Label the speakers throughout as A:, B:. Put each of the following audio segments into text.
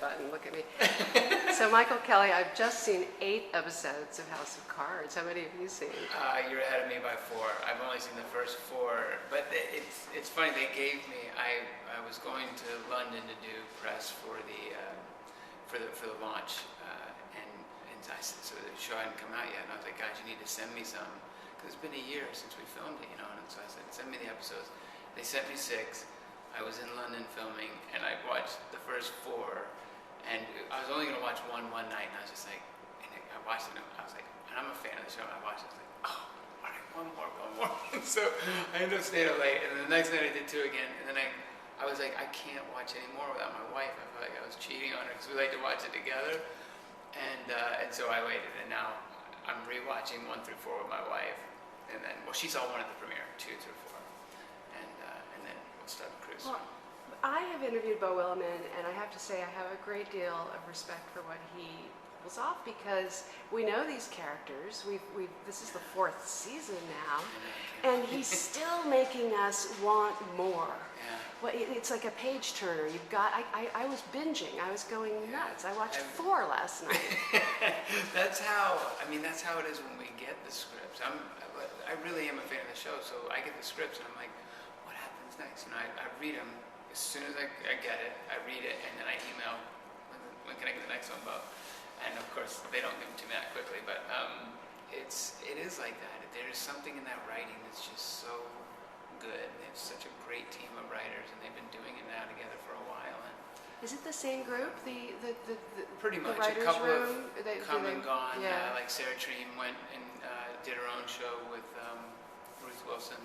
A: button. Look at me. So Michael Kelly, I've just seen 8 episodes of House of Cards. How many have you seen?
B: You're ahead of me by 4. I've only seen the first 4, but it's funny. They gave me. I was going to London to do press for the launch, so the show hadn't come out yet, and I was like, guys, you need to send me some, because it's been a year since we filmed it, and so I said, send me the episodes. They sent me 6. I was in London filming, and I watched the first 4, and I was only going to watch one night, and I was just like, and I watched it, and I was like, and I'm a fan of the show, and I watched it, I was like, oh, all right, one more. So I ended up staying up late, and then the next night I did 2 again, and then I was like, I can't watch any more without my wife. I felt like I was cheating on her, because we like to watch it together. And so I waited, and now I'm rewatching 1 through 4 with my wife, and then she saw 1 at the premiere, 2 through 4, and then we'll start the cruise.
A: Well, I have interviewed Beau Willimon, and I have to say I have a great deal of respect for what he pulls off, because we know these characters. This is the 4th season now, and he's still making us want more.
B: Yeah.
A: Well, it's like a page turner. You've got. I was binging. I was going nuts. I watched 4 last night.
B: That's how it is when we get the scripts. I really am a fan of the show, so I get the scripts and I'm like, what happens next? And I read them as soon as I get it. I read it and then I email, when can I get the next one, Beau? And of course they don't give them to me that quickly, but it is like that. There's something in that writing that's just so good. They have such a great team of writers, and they've been doing it now together for a while. And
A: is it the same group? The
B: pretty much.
A: The
B: a couple
A: room?
B: have come and gone.
A: Yeah.
B: Like Sarah Treem went and did her own show with Ruth Wilson.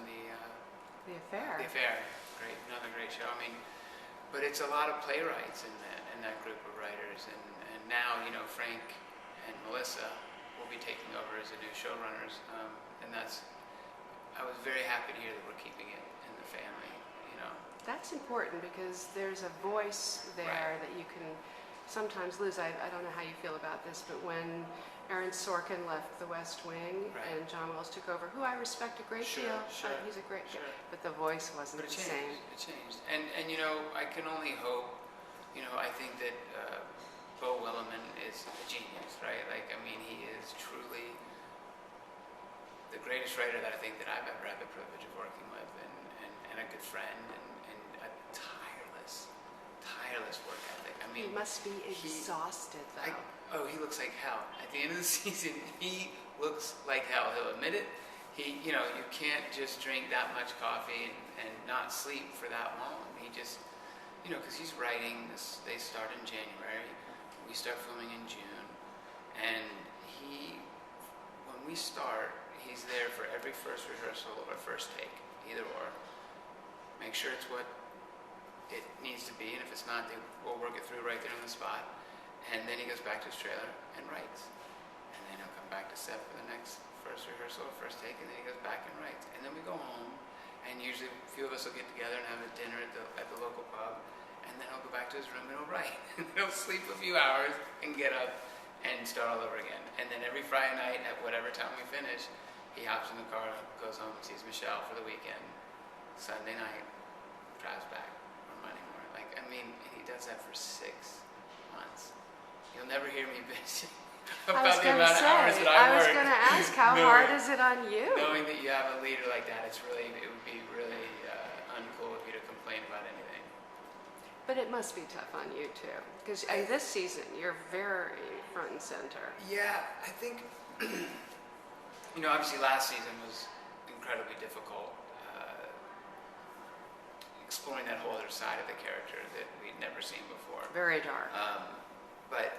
A: The Affair.
B: The Affair. Great, another great show. But it's a lot of playwrights in that group of writers, and now Frank and Melissa will be taking over as the new showrunners, and I was very happy to hear that we're keeping it in the family,
A: That's important, because there's a voice there
B: Right.
A: that you can sometimes lose. I don't know how you feel about this, but when Aaron Sorkin left The West Wing
B: Right.
A: and John Wells took over, who I respect a great
B: Sure,
A: deal.
B: sure,
A: He's a great
B: sure.
A: guy, but the voice wasn't
B: But it
A: the
B: changed.
A: same.
B: It changed, and I can only hope. I think that Beau Willimon is a genius, right? He is truly the greatest writer that I think that I've ever had the privilege of working with, and a good friend, and a tireless work ethic.
A: He must be exhausted, though.
B: He looks like hell. At the end of the season, he looks like hell. He'll admit it. You can't just drink that much coffee and not sleep for that long. He just, because he's writing this. They start in January. We start filming in June, and when we start, he's there for every first rehearsal or first take, either or. Make sure it's what it needs to be, and if it's not, we'll work it through right there on the spot. And then he goes back to his trailer and writes. And then he'll come back to set for the next first rehearsal or first take, and then he goes back and writes. And then we go home, and usually a few of us will get together and have a dinner at the local pub, and then he'll go back to his room and he'll write. And he'll sleep a few hours and get up and start all over again. And then every Friday night, at whatever time we finish, he hops in the car, goes home, sees Michelle for the weekend. Sunday night, drives back on Monday morning. And he does that for 6 months. You'll never hear me bitching about the amount of hours that I work.
A: I was going to ask, how hard is it on you?
B: Knowing that you have a leader like that, it would be really uncool of you to complain about anything.
A: But it must be tough on you too, because this season you're very front and center.
B: Yeah, I think obviously last season was incredibly difficult, exploring that whole other side of the character that we'd never seen before.
A: Very dark.
B: But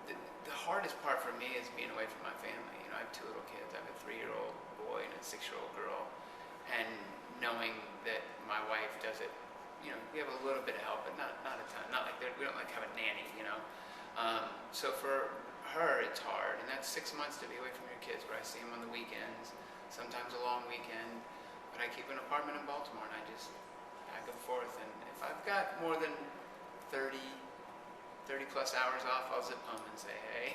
B: the hardest part for me is being away from my family. I have 2 little kids. I have a 3-year-old boy and a 6-year-old girl, and knowing that my wife does it. We have a little bit of help, but not a ton. Not like we don't have a nanny. So for her, it's hard, and that's 6 months to be away from your kids, where I see them on the weekends, sometimes a long weekend. But I keep an apartment in Baltimore, and I just back and forth. And if I've got more than 30 plus hours off, I'll zip home and say, hey.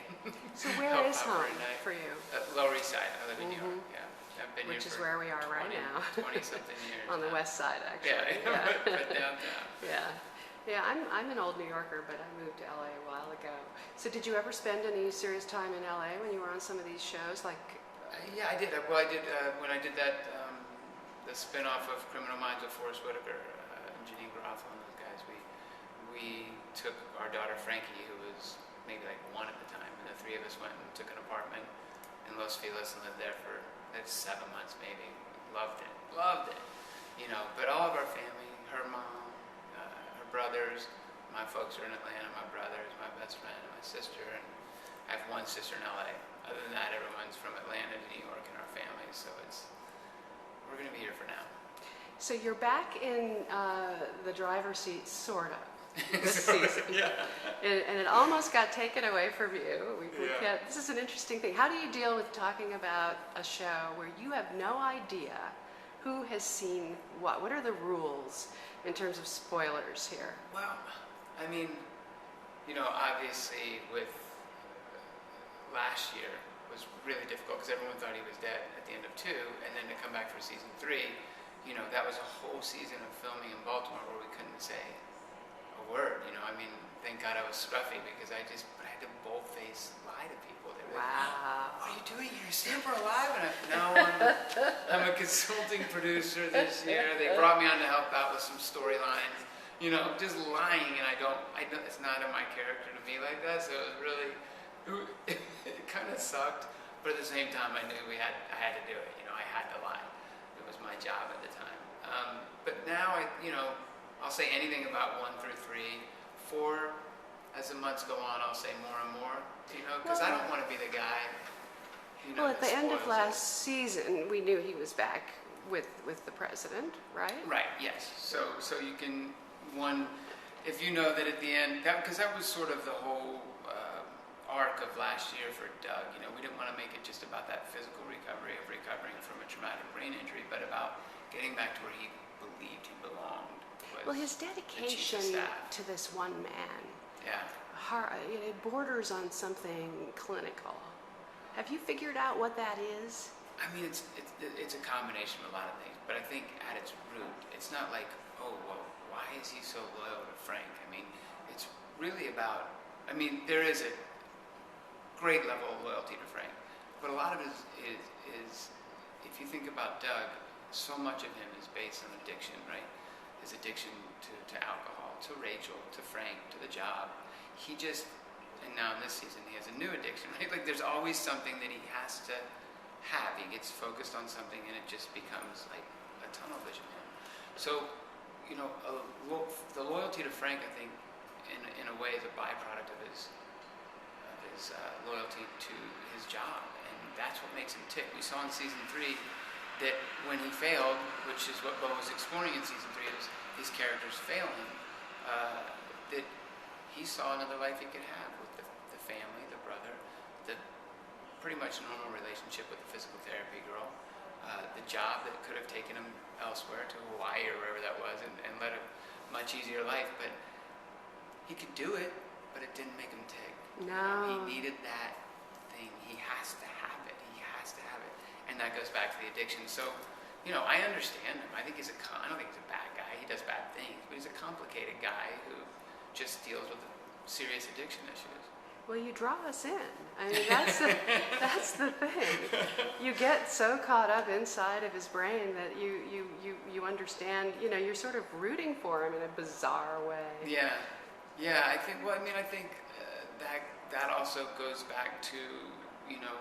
A: So where is home for you?
B: Lower East Side. I live in New York. Yeah, I've been
A: Which
B: here
A: is
B: for
A: where we are
B: 20,
A: right now.
B: 20-something years.
A: On the
B: now.
A: west side, actually.
B: Yeah, right downtown.
A: Yeah. I'm an old New Yorker, but I moved to LA a while So did you ever spend any serious time in LA when you were on some of these shows? Like,
B: Yeah, I did. Well, I did when I did that the spin-off of Criminal Minds with Forrest Whitaker and Janine Garofalo and those guys. We took our daughter Frankie, who was maybe like 1 at the time, and the 3 of us went and took an apartment in Los Feliz and lived there for like 7 months maybe. Loved it. You know, but all of our family, her mom, her brothers, my folks are in Atlanta. My brother is my best friend, and my sister, and I have one sister in LA. Other than that, everyone's from Atlanta to New York in our family, so we're going to be here for now.
A: so you're back in the driver's seat, sort of, this season.
B: Yeah.
A: And it almost got taken away from you. We
B: Yeah.
A: can't, this is an interesting thing. How do you deal with talking about a show where you have no idea who has seen what? What are the rules in terms of spoilers here?
B: Well, I mean, you know, obviously with last year was really difficult because everyone thought he was dead at the end of 2, and then to come back for season 3, you know, that was a whole season of filming in Baltimore where we couldn't say a word. You know, I mean, thank God I was scruffy because I had to bold-face lie to people. They were like,
A: Wow.
B: "What are you doing? You're super alive?" And I'm a consulting producer this year. They brought me on to help out with some storylines. You know, just lying, and I don't. It's not in my character to be like that. So it was really, it kind of sucked. But at the same time, I knew I had to do it. You know, I had to lie. It was my job at the time. But now I'll say anything about 1 through 3. 4, as the months go on, I'll say more and more. You know, because I don't want to be the guy. You know,
A: Well, at the end of
B: spoils
A: last season, we knew he was back with the president, right?
B: Right. Yes. So you can if you know that at the end because that was sort of the whole arc of last year for Doug. You know, we didn't want to make it just about that physical recovery of recovering from a traumatic brain injury, but about getting back to where he believed he belonged.
A: Well, his dedication to this one man,
B: Yeah.
A: it borders on something clinical. Have you figured out what that is?
B: I mean, it's a combination of a lot of things, but I think at its root, it's not like, oh, well, why is he so loyal to Frank? I mean, it's really about, there is a great level of loyalty to Frank, but a lot of it is if you think about Doug, so much of him is based on addiction, right? His addiction to alcohol, to Rachel, to Frank, to the job. And now in this season, he has a new addiction, right? Like there's always something that he has to have. He gets focused on something and it just becomes like a tunnel vision. So, you know, the loyalty to Frank, I think, in a way is a byproduct of his loyalty to his job. And that's what makes him tick. We saw in season 3 that when he failed, which is what Beau was exploring in season 3, is these characters failing, that he saw another life he could have with the family, the brother, the pretty much normal relationship with the physical therapy girl, the job that could have taken him elsewhere to Hawaii or wherever that was and led a much easier life. But he could do it, but it didn't make him tick.
A: No.
B: He needed that thing. He has to have it. He has to have it. And that goes back to the addiction. So, you know, I understand him. I think I don't think he's a bad guy. He does bad things, but he's a complicated guy who just deals with serious addiction issues.
A: Well, you draw us in. I mean, that's the thing. You get so caught up inside of his brain that you understand. You know, you're sort of rooting for him in a bizarre way.
B: Yeah. I think. Well, I think that also goes back to, you know,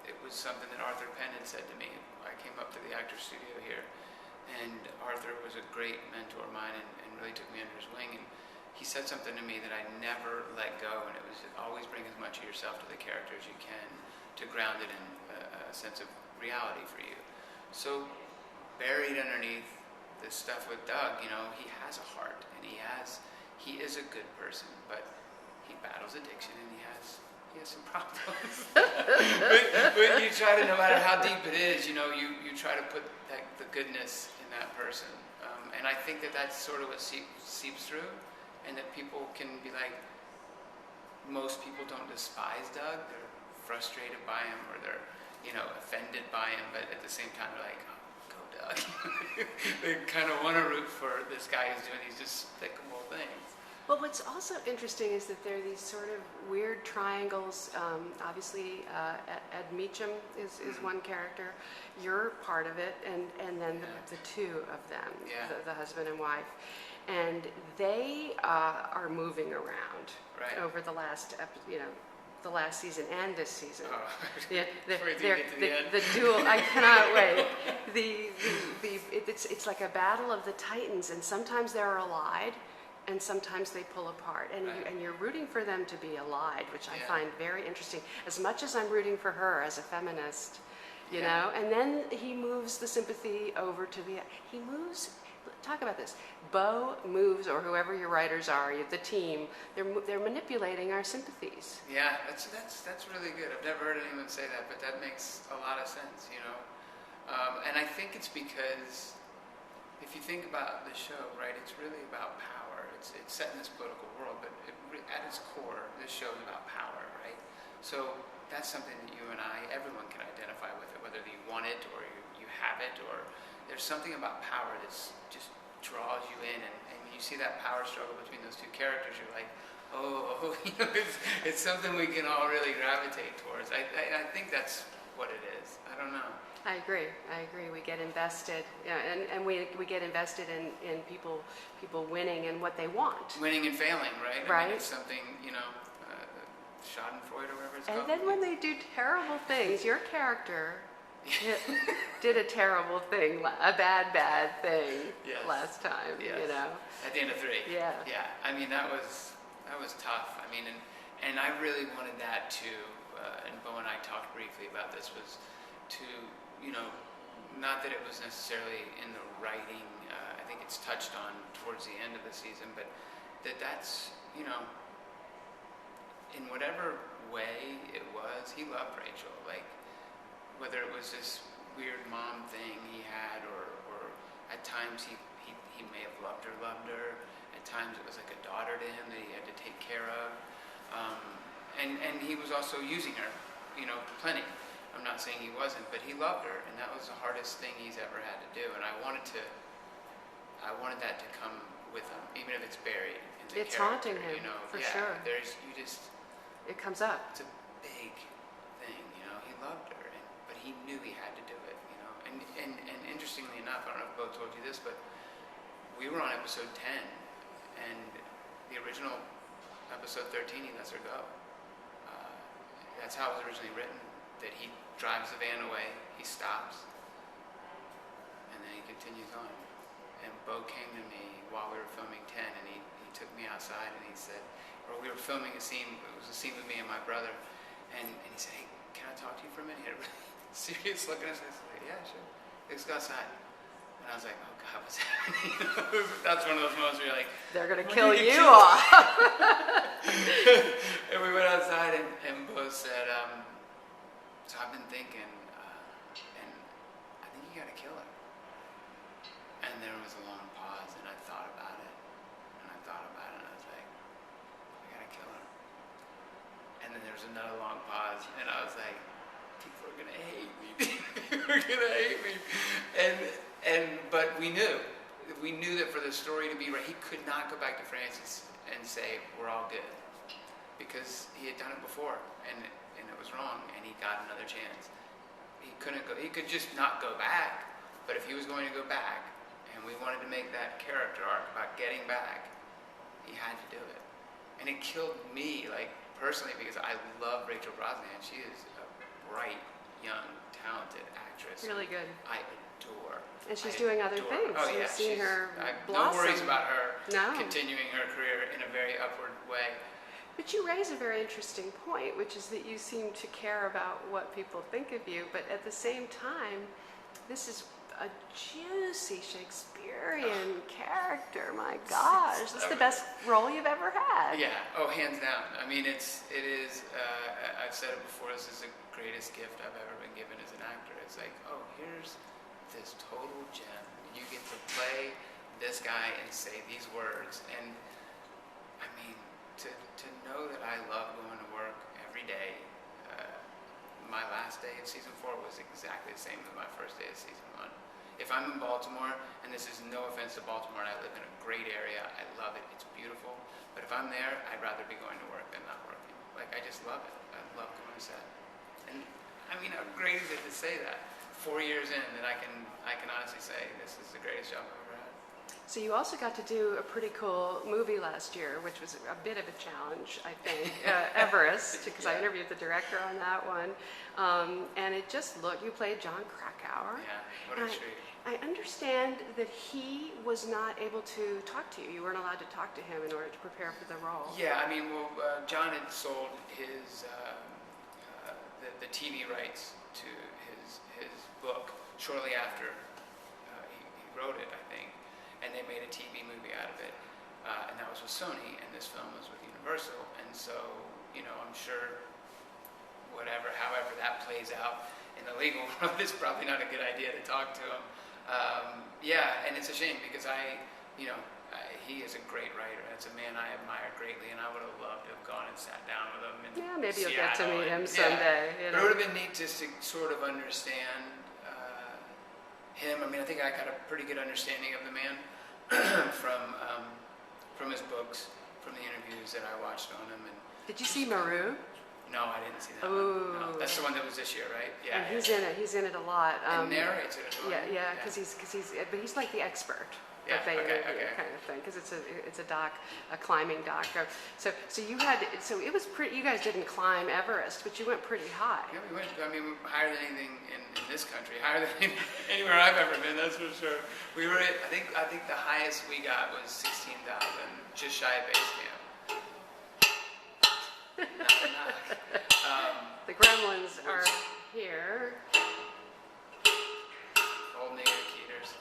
B: it was something that Arthur Penn had said to me. I came up to the Actors Studio here, and Arthur was a great mentor of mine and really took me under his wing. And he said something to me that I never let go, and it was always bring as much of yourself to the character as you can to ground it in a sense of reality for you. So buried underneath this stuff with Doug, you know, he has a heart, and he is a good person, but he battles addiction, and he has some problems. but you try to, no matter how deep it is, you know, you try to put the goodness in that person. And I think that's sort of what seeps through, and that people can be like, most people don't despise Doug. They're frustrated by him, or they're, you know, offended by him, but at the same time they're like, oh, go Doug. They kind of want to root for this guy who's doing these despicable things.
A: Well, what's also interesting is that there are these sort of weird triangles. Obviously, Ed Meacham is one character. You're part of it, and then the two of them, the husband and wife. And they are moving around over the last, the last season and this season.
B: Oh.
A: Yeah,
B: the
A: duel. I cannot wait. It's like a battle of the titans, and sometimes they're allied, and sometimes they pull apart. And you're rooting for them to be allied, which I find very interesting. As much as I'm rooting for her as a feminist, you know. And then he moves the sympathy over to he moves. Talk about this. Beau moves, or whoever your writers are, the team. They're manipulating our sympathies.
B: Yeah, that's really good. I've never heard anyone say that, but that makes a lot of sense, you know. And I think it's because if you think about the show, right, it's really about power. It's set in this political world, but at its core, this show is about power, right? So that's something that you and I, everyone can identify with it, whether you want it or you have it, or there's something about power that's just draws you in, and when you see that power struggle between those two characters, you're like, oh, you know, it's something we can all really gravitate towards. I think that's what it is. I don't know.
A: I agree. We get invested, and we get invested in people winning and what they want.
B: Winning and failing, right?
A: Right.
B: I mean, it's something, you know, Schadenfreude or whatever it's called.
A: And then when they do terrible things, your character did a terrible thing, a bad thing last time.
B: Yes.
A: You know.
B: At the end of 3.
A: Yeah.
B: Yeah. I mean, that was tough. I mean, and I really wanted that to. And Beau and I talked briefly about this. Was to, you know, not that it was necessarily in the writing. I think it's touched on towards the end of the season, but that's, you know, in whatever way it was, he loved Rachel. Like, whether it was this weird mom thing he had, or at times he may have loved her. At times it was like a daughter to him that he had to take care of. And he was also using her, you know, plenty. I'm not saying he wasn't, but he loved her, and that was the hardest thing he's ever had to do. And I wanted that to come with him, even if it's buried in the
A: It's
B: character,
A: haunting him,
B: you know.
A: for sure. It comes up.
B: It's a big thing, you know. He loved her, but he knew he had to do it, you know. And interestingly enough, I don't know if Beau told you this, but we were on episode 10, and the original episode 13, he lets her go. That's how it was originally written, that he drives the van away, he stops, and then he continues on. And Beau came to me while we were filming 10, and he took me outside, and he said, or we were filming a scene, it was a scene with me and my brother, and he said, hey, can I talk to you for a minute? He had a really serious look at us, and I said, yeah, sure. Let's go outside. And I was like, oh God, what's happening? That's one of those moments where you're like,
A: they're going to kill you off.
B: And we went outside, and Beau said, so I've been thinking, and I think you gotta kill her. And there was a long pause, and I thought about it, and I was like, I gotta kill her. And then there was another long pause, and I was like, people are gonna hate me. People are gonna hate me. But we knew that for the story to be right, he could not go back to Francis and say, we're all good. Because he had done it before, and it was wrong, and he got another chance. He couldn't go. He could just not go back. But if he was going to go back, and we wanted to make that character arc about getting back, he had to do it. And it killed me, like, personally, because I love Rachel Brosnahan. She is a bright, young, talented actress.
A: Really good.
B: I adore.
A: And she's doing other things.
B: Oh yeah,
A: You've seen her
B: No
A: blossom.
B: worries about her
A: No.
B: continuing her career in a very upward way.
A: But you raise a very interesting point, which is that you seem to care about what people think of you, but at the same time, this is a juicy Shakespearean character. My gosh, this is the best role you've ever had.
B: Yeah, hands down. I mean, it is, I've said it before, this is the greatest gift I've ever been given as an actor. It's like, here's this total gem. You get to play this guy and say these words. And I mean, to know that I love going to work every day. My last day of season 4 was exactly the same as my first day of season 1. if I'm in Baltimore, and this is no offense to Baltimore, and I live in a great area, I love it, it's beautiful, but if I'm there, I'd rather be going to work than not working. Like, I just love it. I love going to set. And I mean, how great is it to say that 4 years in, that I can honestly say this is the greatest job I've ever had.
A: So you also got to do a pretty cool movie last year, which was a bit of a challenge, I think, Everest, because I interviewed the director on that one. And it just looked, you played John Krakauer.
B: Yeah, what a treat.
A: I understand that he was not able to talk to you. You weren't allowed to talk to him in order to prepare for the role.
B: Yeah, I mean, well, John had sold his the TV rights to his book shortly after he wrote it, I think, and they made a TV movie out of it, and that was with Sony, and this film was with Universal, and so, you know, I'm sure however that plays out in the legal world, it's probably not a good idea to talk to him. Yeah, and it's a shame because he is a great writer. It's a man I admire greatly, and I would have loved to have gone and sat down with him.
A: Yeah, maybe you'll get to
B: Seattle
A: meet him
B: and,
A: someday.
B: Yeah. But it would have been neat just to sort of understand him. I mean, I think I got a pretty good understanding of the man from his books, from the interviews that I watched on him. And
A: did you see Maru?
B: no, I didn't see that
A: Ooh.
B: one. No, that's the one that was this year, right? Yeah.
A: And he's in it. He's in it a lot.
B: And narrates it as well.
A: Yeah, because but he's like the expert.
B: Yeah,
A: That they
B: okay,
A: interview
B: okay.
A: kind of thing, because it's a climbing doc. So it was pretty. You guys didn't climb Everest, but you went pretty high.
B: Yeah, we went. I mean, higher than anything in this country, higher than anywhere I've ever been. That's for sure. We were at. I think the highest we got was 16,000, just shy of base camp.
A: The gremlins are here.
B: Old nigger Keeters.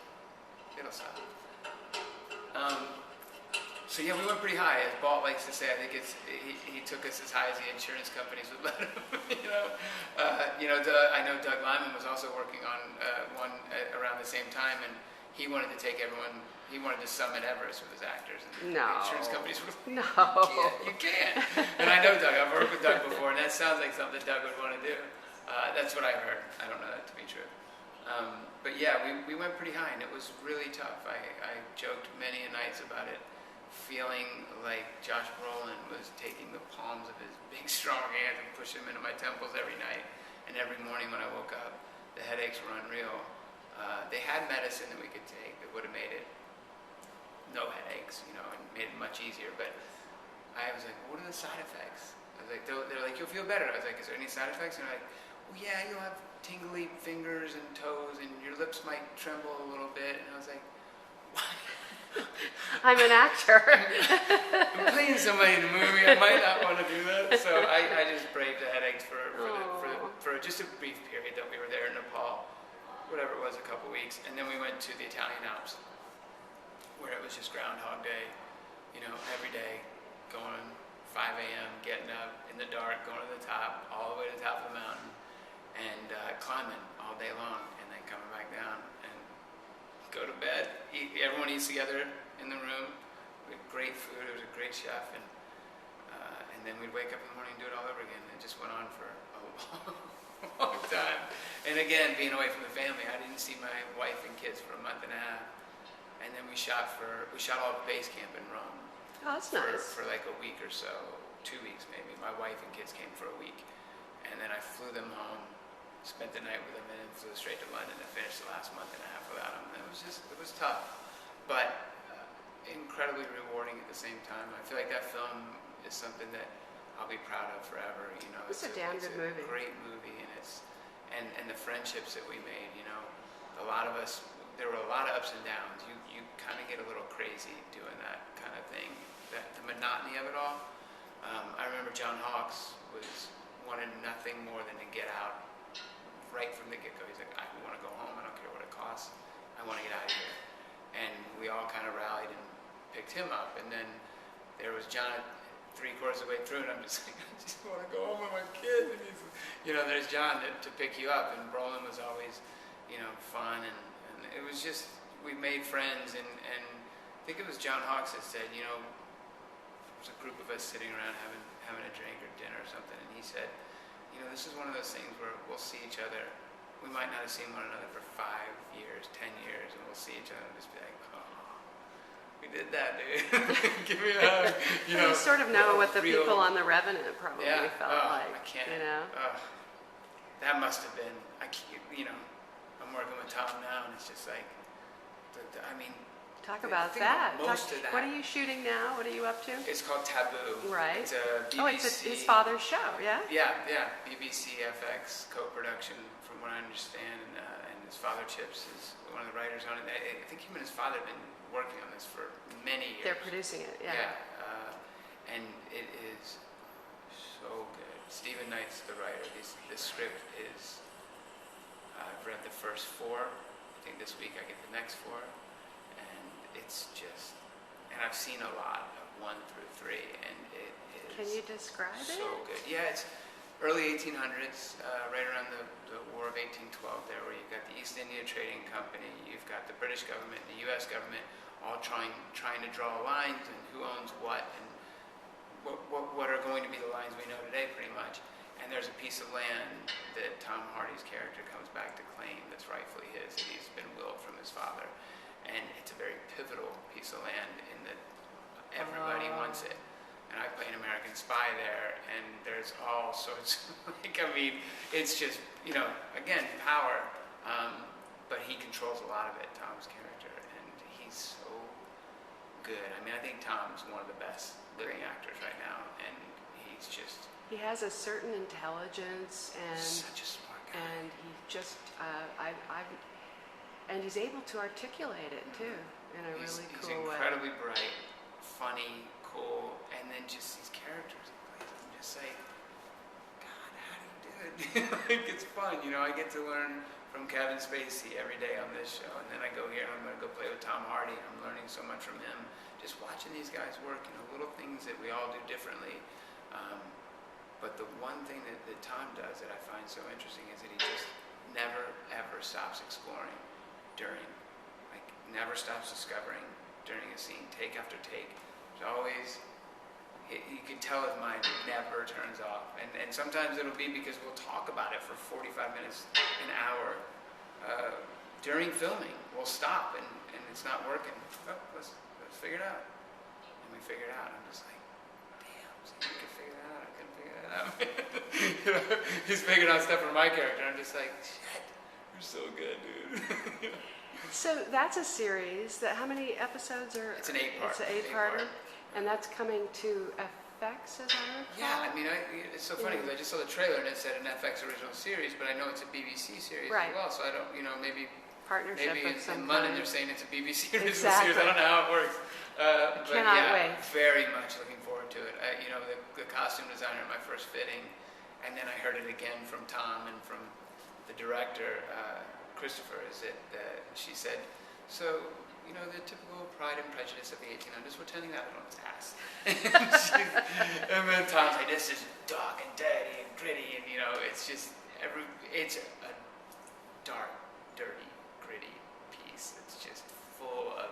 B: It'll stop. So yeah, we went pretty high. As Balt likes to say, I think he took us as high as the insurance companies would let him. I know Doug Liman was also working on one around the same time, and he wanted to take everyone. He wanted to summit Everest with his actors, and
A: No.
B: the insurance companies would.
A: No.
B: You can't. And I know Doug. I've worked with Doug before, and that sounds like something Doug would want to do. That's what I heard. I don't know that to be true. But yeah, we went pretty high, and it was really tough. I joked many a nights about it, feeling like Josh Brolin was taking the palms of his big, strong hands and pushing them into my temples every night. And every morning when I woke up, the headaches were unreal. They had medicine that we could take that would have made it no headaches, and made it much easier. But I was like, what are the side effects? I was like, they're like, you'll feel better. I was like, is there any side effects? And they're like, well, yeah, you'll have tingly fingers and toes, and your lips might tremble a little bit. And I was like, what?
A: I'm an actor.
B: I'm playing somebody in a movie. I might not want to do that. So I just braved the headaches for just a brief period that we were there in Nepal, whatever it was, a couple weeks. And then we went to the Italian Alps, where it was just Groundhog Day, every day, going 5 a.m., getting up in the dark, going to the top, all the way to the top of the mountain, and climbing all day long, and then coming back down and go to bed. Everyone eats together in the room. We had great food. There was a great chef, and then we'd wake up in the morning and do it all over again. It just went on for a long time. And again, being away from the family, I didn't see my wife and kids for a month and a half. And then we shot all the base camp in Rome.
A: Oh, that's nice.
B: For like a week or so, 2 weeks maybe. My wife and kids came for a week, and then I flew them home, spent the night with them, and then flew straight to London and finished the last month and a half without them. And it was tough, but incredibly rewarding at the same time. I feel like that film is something that I'll be proud of forever.
A: It's a damn good movie.
B: Great movie, and the friendships that we made. A lot of us. There were a lot of ups and downs. You kind of get a little crazy doing that kind of thing. The monotony of it all. I remember John Hawkes wanted nothing more than to get out right from the get-go. He's like, I want to go home. I don't care what it costs. I want to get out of here. And we all kind of rallied and picked him up. And then there was John 3/4 of the way through, and I'm just like, I just want to go home with my kids. And there's John to pick you up. And Brolin was always, fun and it was just, we made friends, and I think it was John Hawkes that said, there was a group of us sitting around having a drink or dinner or something, and he said, this is one of those things where we'll see each other we might not have seen one another for 5 years, 10 years, and we'll see each other and just be like, oh, we did that, dude. Give me a hug. You know,
A: you sort of know what the
B: real,
A: people on The Revenant probably felt like.
B: I can't.
A: You know?
B: That must have been, you know, I'm working with Tom now, and it's just like, I mean,
A: talk about
B: think
A: that.
B: most of that.
A: What are you shooting now? What are you up to?
B: It's called Taboo.
A: Right.
B: It's a BBC.
A: Oh, it's his father's show, yeah?
B: Yeah. BBC FX co-production, from what I understand, and his father Chips is one of the writers on it. I think him and his father have been working on this for many years.
A: They're producing it, yeah.
B: And it is so good. Stephen Knight's the writer. This script is. I've read the first 4. I think this week I get the next 4. It's just, and I've seen a lot of 1 through 3, and it is.
A: Can you describe it?
B: So good. Yeah, it's early 1800s, right around the War of 1812 there, where you've got the East India Trading Company, you've got the British government, the U.S. government, all trying to draw lines and who owns what, and what are going to be the lines we know today, pretty much. And there's a piece of land that Tom Hardy's character comes back to claim that's rightfully his, that he's been willed from his father. And it's a very pivotal piece of land in that everybody wants it. And I play an American spy there, and there's all sorts of, it's just, again, power. But he controls a lot of it, Tom's character, and he's so good. I think Tom's one of the best living actors right now, and he's just...
A: He has a certain intelligence, and
B: such a smart guy.
A: And he just, and he's able to articulate it too in a really cool way.
B: He's incredibly bright, funny, cool, and then just these characters he plays. I'm just like, God, how do you do it? It's fun, I get to learn from Kevin Spacey every day on this show, and then I go here and I'm going to go play with Tom Hardy. I'm learning so much from him. Just watching these guys work, little things that we all do differently. But the one thing that Tom does that I find so interesting is that he just never, ever stops exploring during, never stops discovering during a scene, take after take. There's always, you can tell his mind never turns off. And sometimes it'll be because we'll talk about it for 45 minutes, an hour. During filming, we'll stop and it's not working. Oh, let's figure it out. And we figure it out. I'm just like, damn, so you can figure that out. I couldn't figure that out. He's figuring out stuff for my character. I'm just like, shit, you're so good, dude.
A: So that's a series. How many episodes are?
B: It's an 8-part.
A: It's an 8-parter, and that's coming to FX, as I recall.
B: Yeah, it's so funny because I just saw the trailer and it said an FX original series, but I know it's a BBC series
A: right.
B: as well. So I don't, maybe
A: partnership
B: maybe
A: of some
B: in London
A: kind.
B: they're saying it's a BBC original
A: Exactly.
B: series. I don't know how it works. But
A: cannot wait.
B: Very much looking forward to it. The costume designer at my first fitting, and then I heard it again from Tom and from the director. Christopher, is it she said, so, the typical Pride and Prejudice of the 1800s, we're turning that on its ass. And then Tom's like, this is dark and dirty and gritty, and, it's just, it's a dark, dirty, gritty piece. It's just full of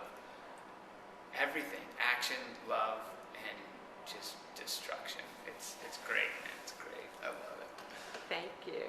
B: everything, action, love, and just destruction. It's great, man. It's great. I love it.
A: Thank you.